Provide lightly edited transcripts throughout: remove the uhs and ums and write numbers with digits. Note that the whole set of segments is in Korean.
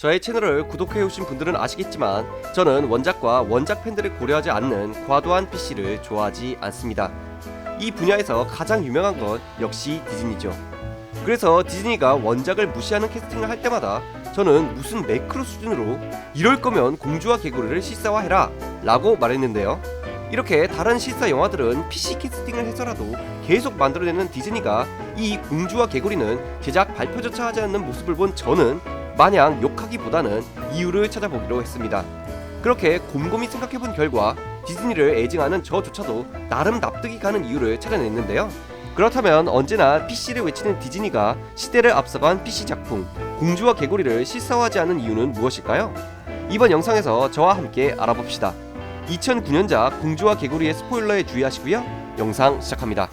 저의 채널을 구독해오신 분들은 아시겠지만 저는 원작과 원작 팬들을 고려하지 않는 과도한 PC를 좋아하지 않습니다. 이 분야에서 가장 유명한 건 역시 디즈니죠. 그래서 디즈니가 원작을 무시하는 캐스팅을 할 때마다 저는 무슨 매크로 수준으로 이럴 거면 공주와 개구리를 실사화해라 라고 말했는데요. 이렇게 다른 실사 영화들은 PC 캐스팅을 해서라도 계속 만들어내는 디즈니가 이 공주와 개구리는 제작 발표조차 하지 않는 모습을 본 저는 마냥 욕하기보다는 이유를 찾아보기로 했습니다. 그렇게 곰곰이 생각해본 결과 디즈니를 애증하는 저조차도 나름 납득이 가는 이유를 찾아냈는데요. 그렇다면 언제나 PC를 외치는 디즈니가 시대를 앞서간 PC 작품 공주와 개구리를 실사화하지 않은 이유는 무엇일까요? 이번 영상에서 저와 함께 알아봅시다. 2009년작 공주와 개구리의 스포일러에 주의하시고요. 영상 시작합니다.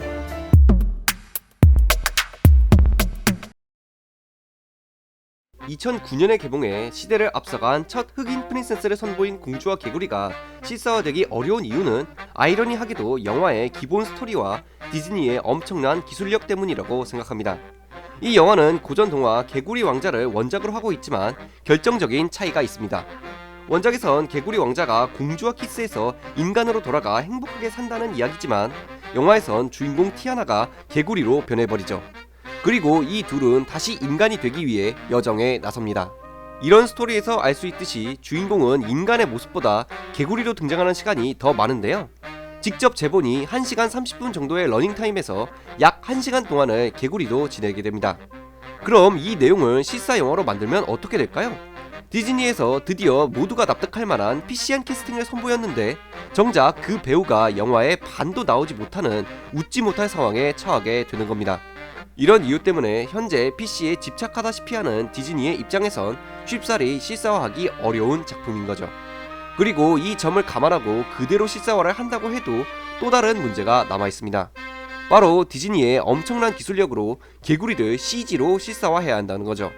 (2009년에) 개봉해 시대를 앞서간 첫 흑인 프린세스를 선보인 공주와 개구리가 실사화되기 어려운 이유는 아이러니하게도 영화의 기본 스토리와 디즈니의 엄청난 기술력 때문이라고 생각합니다. 이 영화는 고전 동화 개구리 왕자를 원작으로 하고 있지만 결정적인 차이가 있습니다. 원작에선 개구리 왕자가 공주와 키스해서 인간으로 돌아가 행복하게 산다는 이야기지만 영화에선 주인공 티아나가 개구리로 변해버리죠. 그리고 이 둘은 다시 인간이 되기 위해 여정에 나섭니다. 이런 스토리에서 알 수 있듯이 주인공은 인간의 모습보다 개구리로 등장하는 시간이 더 많은데요. 직접 재본이 1시간 30분 정도의 러닝타임에서 약 1시간 동안을 개구리로 지내게 됩니다. 그럼 이 내용을 실사 영화로 만들면 어떻게 될까요? 디즈니에서 드디어 모두가 납득할 만한 PC한 캐스팅을 선보였는데 정작 그 배우가 영화에 반도 나오지 못하는 웃지 못할 상황에 처하게 되는 겁니다. 이런 이유 때문에 현재 PC에 집착하다시피 하는 디즈니의 입장에선 쉽사리 실사화하기 어려운 작품인 거죠. 그리고 이 점을 감안하고 그대로 실사화를 한다고 해도 또 다른 문제가 남아있습니다. 바로 디즈니의 엄청난 기술력으로 개구리를 CG로 실사화해야 한다는 거죠.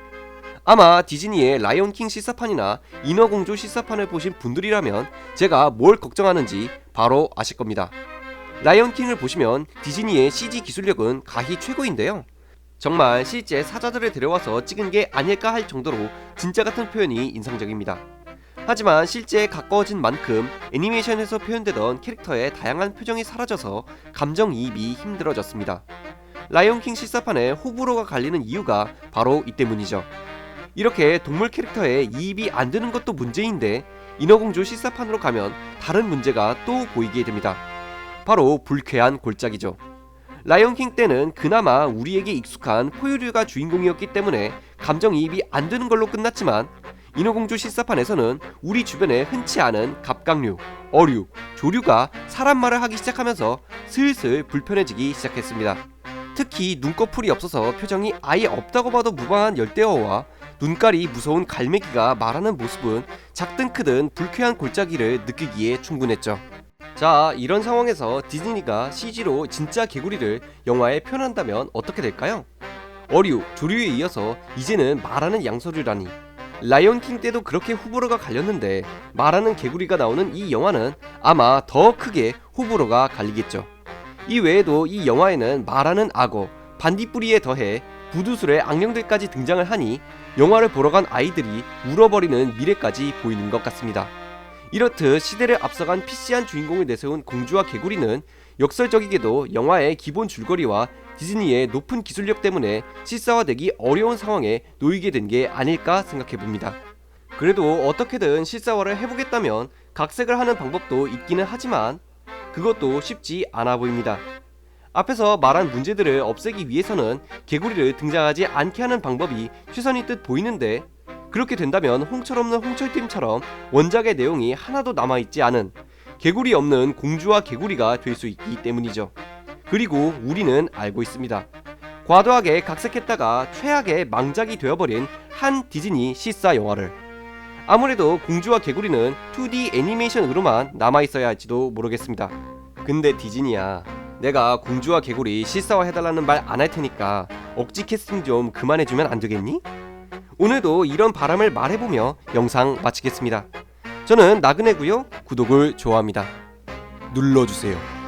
아마 디즈니의 라이온킹 실사판이나 인어공주 실사판을 보신 분들이라면 제가 뭘 걱정하는지 바로 아실 겁니다. 라이온킹을 보시면 디즈니의 CG 기술력은 가히 최고인데요. 정말 실제 사자들을 데려와서 찍은 게 아닐까 할 정도로 진짜 같은 표현이 인상적입니다. 하지만 실제에 가까워진 만큼 애니메이션에서 표현되던 캐릭터의 다양한 표정이 사라져서 감정이입이 힘들어졌습니다. 라이온킹 실사판에 호불호가 갈리는 이유가 바로 이 때문이죠. 이렇게 동물 캐릭터에 이입이 안 되는 것도 문제인데 인어공주 실사판으로 가면 다른 문제가 또 보이게 됩니다. 바로 불쾌한 골짜기죠. 라이온킹 때는 그나마 우리에게 익숙한 포유류가 주인공이었기 때문에 감정이입이 안 되는 걸로 끝났지만 인어공주 실사판에서는 우리 주변에 흔치 않은 갑각류, 어류, 조류가 사람 말을 하기 시작하면서 슬슬 불편해지기 시작했습니다. 특히 눈꺼풀이 없어서 표정이 아예 없다고 봐도 무방한 열대어와 눈깔이 무서운 갈매기가 말하는 모습은 작든 크든 불쾌한 골짜기를 느끼기에 충분했죠. 자, 이런 상황에서 디즈니가 CG로 진짜 개구리를 영화에 표현한다면 어떻게 될까요? 어류, 조류에 이어서 이제는 말하는 양서류라니. 라이온킹 때도 그렇게 호불호가 갈렸는데 말하는 개구리가 나오는 이 영화는 아마 더 크게 호불호가 갈리겠죠. 이 외에도 이 영화에는 말하는 악어, 반딧불이에 더해 부두술의 악령들까지 등장을 하니 영화를 보러 간 아이들이 울어버리는 미래까지 보이는 것 같습니다. 이렇듯 시대를 앞서간 PC한 주인공을 내세운 공주와 개구리는 역설적이게도 영화의 기본 줄거리와 디즈니의 높은 기술력 때문에 실사화되기 어려운 상황에 놓이게 된 게 아닐까 생각해봅니다. 그래도 어떻게든 실사화를 해보겠다면 각색을 하는 방법도 있기는 하지만 그것도 쉽지 않아 보입니다. 앞에서 말한 문제들을 없애기 위해서는 개구리를 등장하지 않게 하는 방법이 최선일 듯 보이는데 그렇게 된다면 홍철 없는 홍철팀처럼 원작의 내용이 하나도 남아있지 않은 개구리 없는 공주와 개구리가 될 수 있기 때문이죠. 그리고 우리는 알고 있습니다. 과도하게 각색했다가 최악의 망작이 되어버린 한 디즈니 실사 영화를. 아무래도 공주와 개구리는 2D 애니메이션으로만 남아있어야 할지도 모르겠습니다. 근데 디즈니야, 내가 공주와 개구리 실사화 해달라는 말 안 할 테니까 억지 캐스팅 좀 그만해주면 안 되겠니? 오늘도 이런 바람을 말해보며 영상 마치겠습니다. 저는 나그네고요. 구독을 좋아합니다. 눌러주세요.